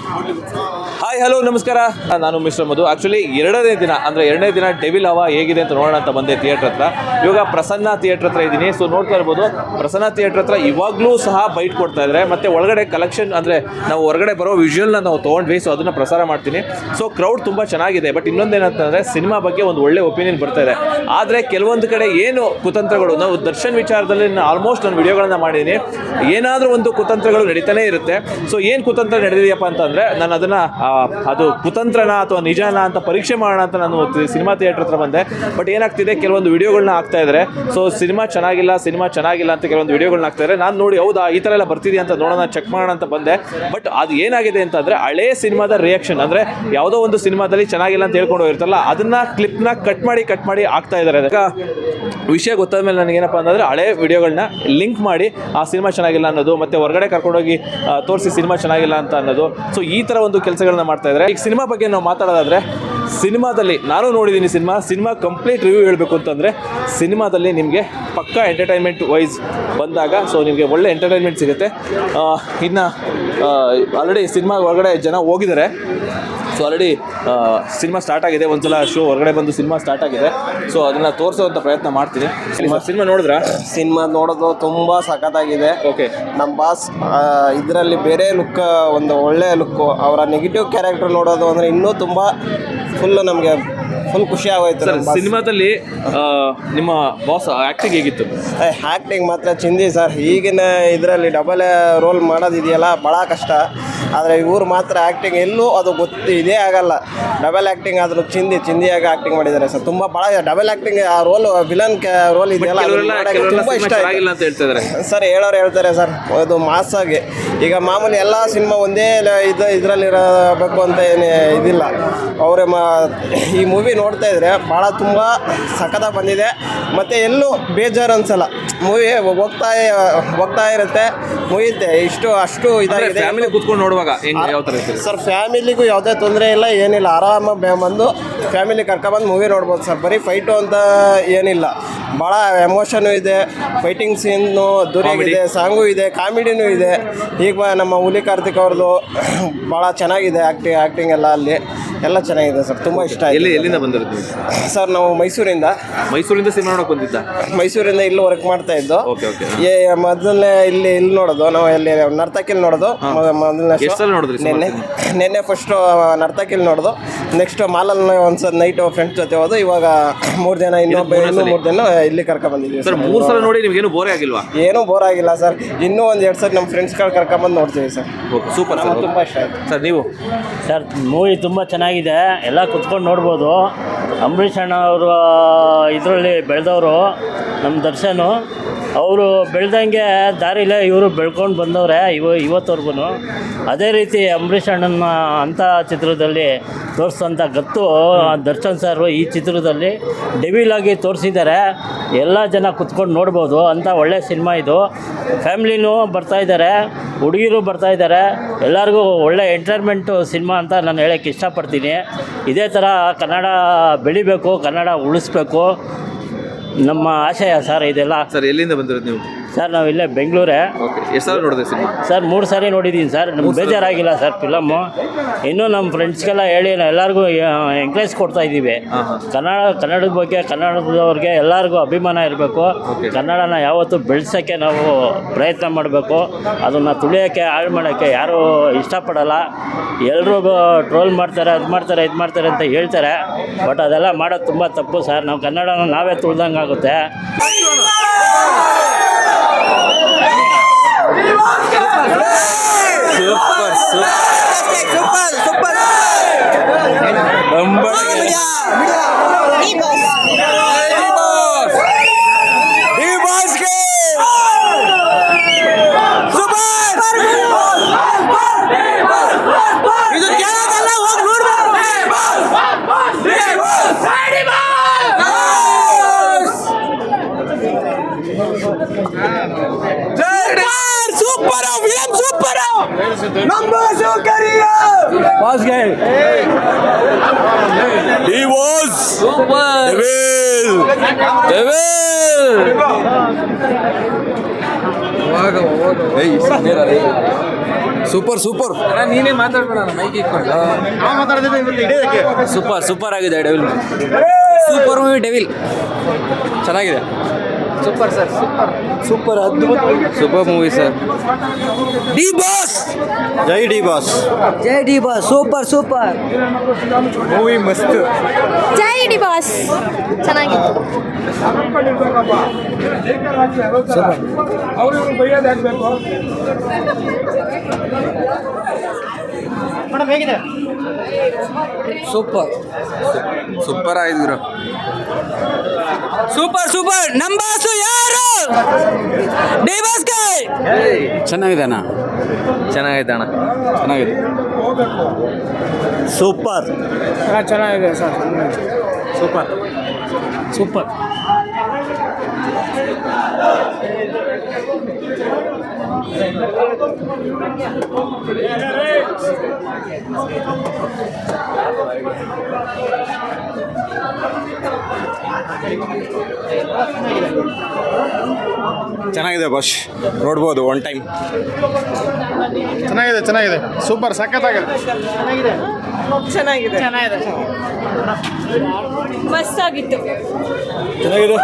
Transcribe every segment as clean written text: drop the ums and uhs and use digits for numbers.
Hi hello ನಮಸ್ಕಾರ, ನಾನು mister ಮಧು. Actually ಎರಡನೇ ದಿನ ಡೆವಿಲ್ ಹವಾ ಹೇಗಿದೆ ಅಂತ ನೋಡೋಣ ಅಂತ ಬಂದೆ ಥಿಯೇಟ್ರ್ ಹತ್ರ. ಇವಾಗ ಪ್ರಸನ್ನ ಥಿಯೇಟ್ರ್ ಹತ್ರ ಇದ್ದೀನಿ. ಸೊ ನೋಡ್ತಾ ಇರ್ಬೋದು, ಪ್ರಸನ್ನ ಥಿಯೇಟ್ರ್ ಹತ್ರ ಇವಾಗಲೂ ಸಹ ಬೈಟ್ ಕೊಡ್ತಾ ಇದ್ದಾರೆ. ಮತ್ತು ಒಳಗಡೆ ಕಲೆಕ್ಷನ್ ಅಂದರೆ ನಾವು ಹೊರಗಡೆ ಬರೋ ವಿಜುವಲ್ನ ನಾವು ತೊಗೊಂಡ್ವಿ. ಸೊ ಅದನ್ನು ಪ್ರಸಾರ ಮಾಡ್ತೀನಿ. ಸೊ ಕ್ರೌಡ್ ತುಂಬ ಚೆನ್ನಾಗಿದೆ. ಬಟ್ ಇನ್ನೊಂದೇನಂತಂದರೆ ಸಿನಿಮಾ ಬಗ್ಗೆ ಒಂದು ಒಳ್ಳೆ ಒಪಿನಿಯನ್ ಬರ್ತಾ ಇದೆ. ಆದರೆ ಕೆಲವೊಂದು ಕಡೆ ಏನು ಕುತಂತ್ರಗಳು, ನಾವು ದರ್ಶನ್ ವಿಚಾರದಲ್ಲಿ ಆಲ್ಮೋಸ್ಟ್ ನಾನು ವಿಡಿಯೋಗಳನ್ನ ಮಾಡಿದ್ದೀನಿ. ಏನಾದರೂ ಒಂದು ಕುತಂತ್ರಗಳು ನಡೀತಾನೆ ಇರುತ್ತೆ. ಸೊ ಏನು ಕುತಂತ್ರ ನಡೆದಿದೆಯಪ್ಪ ಅಂತಂದರೆ ನಾನು ಅದನ್ನು ಅದು ಕುತಂತ್ರನ ಅಥವಾ ನಿಜಾನ ಅಂತ ಪರೀಕ್ಷೆ ಮಾಡೋಣ ಅಂತ ನಾನು ಸಿನಿಮಾ ಥಿಯೇಟ್ರ್ ಹತ್ರ ಬಂದೆ. ಬಟ್ ಏನಾಗ್ತಿದೆ, ಕೆಲವೊಂದು ವಿಡಿಯೋಗಳನ್ನ ಹಾಕ್ತಾ ಇದ್ದಾರೆ. ಸೊ ಸಿನಿಮಾ ಚೆನ್ನಾಗಿಲ್ಲ ಅಂತ ಕೆಲವೊಂದು ವಿಡಿಯೋಗಳನ್ನ ಹಾಕ್ತಾ ಇದ್ದಾರೆ. ನಾನು ನೋಡಿ ಹೌದಾ ಈ ಥರ ಎಲ್ಲ ಬರ್ತಿದೆಯಾ ಅಂತ ನೋಡೋಣ, ಚೆಕ್ ಮಾಡೋಣ ಅಂತ ಬಂದೆ. ಬಟ್ ಅದು ಏನಾಗಿದೆ ಅಂತಂದರೆ, ಹಳೇ ಸಿನಿಮಾದ ರಿಯಾಕ್ಷನ್, ಅಂದರೆ ಯಾವುದೋ ಒಂದು ಸಿನಿಮಾದಲ್ಲಿ ಚೆನ್ನಾಗಿಲ್ಲ ಅಂತ ಹೇಳ್ಕೊಂಡು ಹೋಗಿರ್ತಾರಲ್ಲ, ಅದನ್ನು ಕ್ಲಿಪ್ನ ಕಟ್ ಮಾಡಿ ಹಾಕ್ತಾ ಇದ್ದಾರೆ. ಅದಕ್ಕೆ ವಿಷಯ ಗೊತ್ತಾದ ಮೇಲೆ ನನಗೇನಪ್ಪ ಅಂತಂದರೆ, ಹಳೆ ವಿಡಿಯೋಗಳನ್ನ ಲಿಂಕ್ ಮಾಡಿ ಆ ಸಿನಿಮಾ ಚೆನ್ನಾಗಿಲ್ಲ ಅನ್ನೋದು, ಮತ್ತು ಹೊರಗಡೆ ಕರ್ಕೊಂಡೋಗಿ ತೋರಿಸಿ ಸಿನಿಮಾ ಚೆನ್ನಾಗಿಲ್ಲ ಅಂತ ಅನ್ನೋದು. ಸೊ ಈ ಥರ ಒಂದು ಕೆಲಸಗಳನ್ನ ಮಾಡ್ತಾ ಇದ್ದಾರೆ. ಈಗ ಸಿನಿಮಾ ಬಗ್ಗೆ ನಾವು ಮಾತಾಡೋದಾದರೆ, ಸಿನಿಮಾದಲ್ಲಿ ನಾನು ನೋಡಿದ್ದೀನಿ ಸಿನಿಮಾ ಕಂಪ್ಲೀಟ್ ರಿವ್ಯೂ ಹೇಳಬೇಕು ಅಂತಂದರೆ, ಸಿನಿಮಾದಲ್ಲಿ ನಿಮಗೆ ಪಕ್ಕಾ ಎಂಟರ್ಟೈನ್ಮೆಂಟ್ ವೈಸ್ ಬಂದಾಗ ಸೊ ನಿಮಗೆ ಒಳ್ಳೆ ಎಂಟರ್ಟೈನ್ಮೆಂಟ್ ಸಿಗುತ್ತೆ. ಇನ್ನು ಆಲ್ರೆಡಿ ಸಿನಿಮಾ ಹೊರಗಡೆ ಜನ ಹೋಗಿದ್ದಾರೆ. ಸೊ ಆಲ್ರೆಡಿ ಸಿನಿಮಾ ಸ್ಟಾರ್ಟ್ ಆಗಿದೆ. ಒಂದ್ಸಲ ಶೋ ಹೊರಗಡೆ ಬಂದು ಸಿನಿಮಾ ಸ್ಟಾರ್ಟ್ ಆಗಿದೆ. ಸೊ ಅದನ್ನು ತೋರಿಸೋವಂಥ ಪ್ರಯತ್ನ ಮಾಡ್ತೀನಿ. ಸಿನಿಮಾ ನೋಡಿದ್ರಾ? ಸಿನಿಮಾ ನೋಡೋದು ತುಂಬ ಸಖತ್ತಾಗಿದೆ. ಓಕೆ, ನಮ್ಮ ಬಾಸ್ ಇದರಲ್ಲಿ ಬೇರೆ ಲುಕ್, ಒಂದು ಒಳ್ಳೆಯ ಲುಕ್ಕು. ಅವರ ನೆಗೆಟಿವ್ ಕ್ಯಾರೆಕ್ಟರ್ ನೋಡೋದು ಅಂದರೆ ಇನ್ನೂ ತುಂಬ ನಮಗೆ ಫುಲ್ ಖುಷಿ ಆಗೋಯ್ತು. ಸರ್, ಸಿನಿಮಾದಲ್ಲಿ ನಿಮ್ಮ ಬಾಸ್ ಆ್ಯಕ್ಟಿಂಗ್ ಹೇಗಿತ್ತು? ಆ್ಯಕ್ಟಿಂಗ್ ಮಾತ್ರ ಚಿಂದಿ ಸರ್. ಈಗಿನ ಇದರಲ್ಲಿ ಡಬಲ್ ರೋಲ್ ಮಾಡೋದಿದೆಯಲ್ಲ, ಭಾಳ ಕಷ್ಟ. ಆದರೆ ಇವ್ರು ಮಾತ್ರ ಆ್ಯಕ್ಟಿಂಗ್ ಎಲ್ಲೂ ಅದು ಇದೇ ಆಗಲ್ಲ. ಡಬಲ್ ಆ್ಯಕ್ಟಿಂಗ್ ಆದರೂ ಚಿಂದಿಯಾಗಿ ಆ್ಯಕ್ಟಿಂಗ್ ಮಾಡಿದ್ದಾರೆ ಸರ್. ತುಂಬ ಭಾಳ ಡಬಲ್ ಆ್ಯಕ್ಟಿಂಗ್, ಆ ರೋಲ್ ವಿಲನ್ ರೋಲ್ ಇದೆಯಲ್ಲ, ತುಂಬ ಇಷ್ಟ ಆಗಿಲ್ಲ ಅಂತ ಹೇಳ್ತಿದ್ದಾರೆ ಸರ್. ಹೇಳ್ತಾರೆ ಸರ್, ಅದು ಮಾಸಾಗಿ. ಈಗ ಮಾಮೂಲಿ ಎಲ್ಲ ಸಿನಿಮಾ ಒಂದೇ ಇದರಲ್ಲಿರಬೇಕು ಅಂತ ಏನು ಇದಿಲ್ಲ. ಅವರೇ ಈ ಮೂವಿ ನೋಡ್ತಾ ಇದ್ರೆ ಭಾಳ ತುಂಬ ಸಖತ್ತಾಗಿ ಬಂದಿದೆ. ಮತ್ತು ಎಲ್ಲೂ ಬೇಜಾರು ಅನ್ಸಲ್ಲ. ಮೂವಿ ಹೋಗ್ತಾ ಇರುತ್ತೆ, ಮುಗಿಯುತ್ತೆ. ಅಷ್ಟು ಇದಾಗಿದೆ. ಫ್ಯಾಮಿಲಿ ಕೂತ್ಕೊಂಡು ನೋಡುವಾಗ ಯಾವ ಥರ ಸರ್, ಫ್ಯಾಮಿಲಿಗೂ ಯಾವುದೇ ತೊಂದರೆ ಇಲ್ಲ, ಏನಿಲ್ಲ. ಆರಾಮಾಗಿ ಬಂದು ಫ್ಯಾಮಿಲಿ ಕರ್ಕೊಬಂದು ಮೂವಿ ನೋಡ್ಬೋದು ಸರ್. ಬರೀ ಫೈಟು ಅಂತ ಏನಿಲ್ಲ, ಭಾಳ ಎಮೋಷನು ಇದೆ, ಫೈಟಿಂಗ್ ಸೀನು ದುರಿಯಾಗಿದೆ, ಸಾಂಗು ಇದೆ, ಕಾಮಿಡಿನೂ ಇದೆ. ಈಗ ನಮ್ಮ ಹುಲಿ ಕಾರ್ತಿಕ್ ಅವ್ರದ್ದು ಭಾಳ ಚೆನ್ನಾಗಿದೆ ಆ್ಯಕ್ಟಿಂಗ್ ಎಲ್ಲ ಚೆನ್ನಾಗಿದೆ ಸರ್. ತುಂಬ ಇಷ್ಟ ಆಯಿತು. ಎಲ್ಲಿಂದ ಬಂದಿರೋದು ಸರ್? ನಾವು ಮೈಸೂರಿಂದ ಸಿನಿಮಾ ನೋಡೋಕೆ ಬಂದಿದ್ದ. ಮೈಸೂರಿಂದ ಇಲ್ಲಿ ವರ್ಕ್ ಮಾಡ್ತಾ ಇದ್ದು. ಮೊದಲನೇ ಇಲ್ಲಿ ನೋಡೋದು ನಾವು, ಇಲ್ಲಿ ನರ್ತಕಿಲ್ ನೋಡೋದು ಮೊದಲನೇ. ನೆನ್ನೆ ಫಸ್ಟು ನರ್ತಕಿಲ್ ನೋಡೋದು. ನೆಕ್ಸ್ಟ್ ಮಾಲಲ್ಲಿ ಒಂದ್ಸಲ ನೈಟ್ ಫ್ರೆಂಡ್ಸ್ ಜೊತೆ ಹೋದು. ಇವಾಗ 3 ಜನ ಇನ್ನೂ 3 ಜನ ಇಲ್ಲಿ ಕರ್ಕೊಂಡ್ಬಂದಿದ್ದೀವಿ ಸರ್. 3 ಸಲ ನೋಡಿ ನಿಮ್ಗೇನು ಬೋರ್ ಆಗಿಲ್ವಾ? ಏನೂ ಬೋರ್ ಆಗಿಲ್ಲ ಸರ್. ಇನ್ನೂ ಒಂದು 2 ಸಲ ನಮ್ಮ ಫ್ರೆಂಡ್ಸ್ಗಳು ಕರ್ಕೊಂಬಂದು ನೋಡ್ತೀವಿ ಸರ್. ಸೂಪರ್, ತುಂಬ ಇಷ್ಟ ಆಯಿತು ಸರ್. ನೀವು ಸರ್, ಮೂವಿ ತುಂಬ ಚೆನ್ನಾಗಿದೆ, ಎಲ್ಲ ಕುತ್ಕೊಂಡು ನೋಡ್ಬೋದು. ಅಂಬರೀಷ್ ಅಣ್ಣ ಅವರು ಇದರಲ್ಲಿ ಬೆಳೆದವರು, ನಮ್ಮ ದರ್ಶನು ಅವರು ಬೆಳೆದಂಗೆ ದಾರಿಲೇ ಇವರು ಬೆಳ್ಕೊಂಡು ಬಂದವ್ರೆ ಇವತ್ತವರೆಗೂ. ಅದೇ ರೀತಿ ಅಂಬರೀಷ್ ಅಣ್ಣನ ಅಂಥ ಚಿತ್ರದಲ್ಲಿ ತೋರಿಸೋಂಥ ಗತ್ತು ದರ್ಶನ್ ಸರ್ ಈ ಚಿತ್ರದಲ್ಲಿ ಡೆವಿಲ್ ಆಗಿ ತೋರಿಸಿದ್ದಾರೆ. ಎಲ್ಲ ಜನ ಕುತ್ಕೊಂಡು ನೋಡ್ಬೋದು ಅಂಥ ಒಳ್ಳೆ ಸಿನಿಮಾ ಇದು. ಫ್ಯಾಮ್ಲಿನೂ ಬರ್ತಾಯಿದ್ದಾರೆ, ಹುಡುಗಿರು ಬರ್ತಾಯಿದ್ದಾರೆ. ಎಲ್ಲರಿಗೂ ಒಳ್ಳೆ ಎಂಟರ್ಟೈನ್ಮೆಂಟು ಸಿನಿಮಾ ಅಂತ ನಾನು ಹೇಳೋಕ್ಕೆ ಇಷ್ಟಪಡ್ತೀನಿ. ಇದೇ ಥರ ಕನ್ನಡ ಬೆಳಿಬೇಕು, ಕನ್ನಡ ಉಳಿಸ್ಬೇಕು, ನಮ್ಮ ಆಶಯ ಸರ್ ಇದೆಲ್ಲ. ಸರ್, ಎಲ್ಲಿಂದ ಬಂದಿರೋದು ನೀವು? ಸರ್, ನಾವು ಇಲ್ಲೇ ಬೆಂಗಳೂರೇ. ಓಕೆ, ಎಷ್ಟು ಸಲ ನೋಡಿದೆ ಸಿನಿಮಾ? ಸರ್, 3 ಸಾರಿ ನೋಡಿದ್ದೀನಿ ಸರ್. ನಮ್ಗೆ ಬೇಜಾರಾಗಿಲ್ಲ ಸರ್ ಫಿಲಮ್ಮು. ಇನ್ನೂ ನಮ್ಮ ಫ್ರೆಂಡ್ಸ್ಗೆಲ್ಲ ಹೇಳಿ ಎಲ್ಲರಿಗೂ ಎಂಕರೇಜ್ ಕೊಡ್ತಾ ಇದ್ದೀವಿ. ಕನ್ನಡದ ಬಗ್ಗೆ, ಕನ್ನಡದವ್ರಿಗೆ ಎಲ್ಲರಿಗೂ ಅಭಿಮಾನ ಇರಬೇಕು. ಕನ್ನಡನ ಯಾವತ್ತೂ ಬೆಳೆಸೋಕ್ಕೆ ನಾವು ಪ್ರಯತ್ನ ಮಾಡಬೇಕು. ಅದನ್ನು ತುಳಿಯೋಕ್ಕೆ, ಹಾಳು ಮಾಡೋಕ್ಕೆ ಯಾರೂ ಇಷ್ಟಪಡಲ್ಲ. ಎಲ್ಲರೂ ಟ್ರೋಲ್ ಮಾಡ್ತಾರೆ, ಅದು ಮಾಡ್ತಾರೆ, ಇದು ಮಾಡ್ತಾರೆ ಅಂತ ಹೇಳ್ತಾರೆ. ಬಟ್ ಅದೆಲ್ಲ ಮಾಡೋದು ತುಂಬ ತಪ್ಪು ಸರ್. ನಾವು ಕನ್ನಡನ ನಾವೇ ತುಳ್ದಂಗೆ ಆಗುತ್ತೆ. He was ಸೂಪರ್ ಸೂಪರ್ ನೀನೇ ಮಾತಾಡ್ಬೇಡ ಮೈಕ್ ಸೂಪರ್ ಸೂಪರ್ ಆಗಿದೆ ಡೆವಿಲ್ ಸೂಪರ್ ಮೂವಿ ಡೆವಿಲ್ ಚೆನ್ನಾಗಿದೆ ಸೂಪರ್ ಸರ್ ಸೂಪರ್ ಅದ್ಭುತ super movie sir D boss ಜೈ ಡಿ ಬಾಸ್ ಜೈ D boss super super movie ಮಸ್ತ್ ಜೈ ಡಿ ಬಾಸ್ ಚೆನ್ನಾಗಿತ್ತು ಸೂಪರ್ ಸೂಪರ್ ಆಯ್ತು ಸೂಪರ್ ಸೂಪರ್ ನಮ್ಮ ಬಾಸು ಯಾರು ಡಿ ಬಾಸ್ಗೆ ಚೆನ್ನಾಗಿದೆ ಅಣ್ಣ ಚೆನ್ನಾಗಿದೆ ಅಣ್ಣ ಚೆನ್ನಾಗಿದೆ ಸೂಪರ್ ಚೆನ್ನಾಗಿದೆ ಸರ್ ಸೂಪರ್ ಸೂಪರ್ ಚೆನ್ನಾಗಿದೆ ಬಾಸ್ ನೋಡ್ಬೋದು ಒನ್ ಟೈಮ್ ಚೆನ್ನಾಗಿದೆ ಸೂಪರ್ ಸಖತ್ತಾಗಿದೆ ಮಸ್ತ್ ಆಗಿತ್ತು ಚೆನ್ನಾಗಿದೆ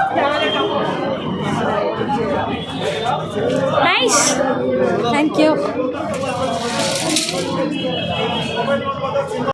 ನೈಸ್ ಥ್ಯಾಂಕ್ ಯು